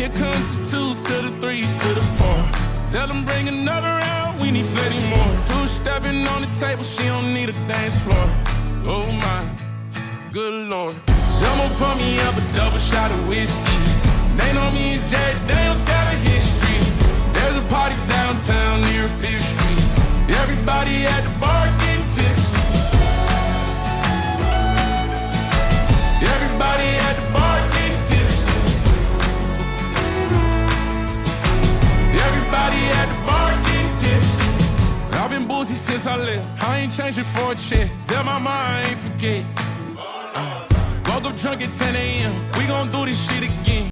Here comes the 2 to the 3 to the 4. Tell them bring another round, we need plenty more. Two-stepping on the table, she don't need a dance floor. Oh my, good Lord. Someone pour me up a double shot of whiskey. They know me and Jack Daniels got a history. There's a party downtown near 5th Street. Everybody at the bar getting tipsy. Everybody at the bar getting tipsy. Everybody at the bar getting tipsy. I've been boozy since I left. I ain't changing for a check. Tell my mom I ain't forget. Woke up drunk at 10 a.m. We gon' do this shit again.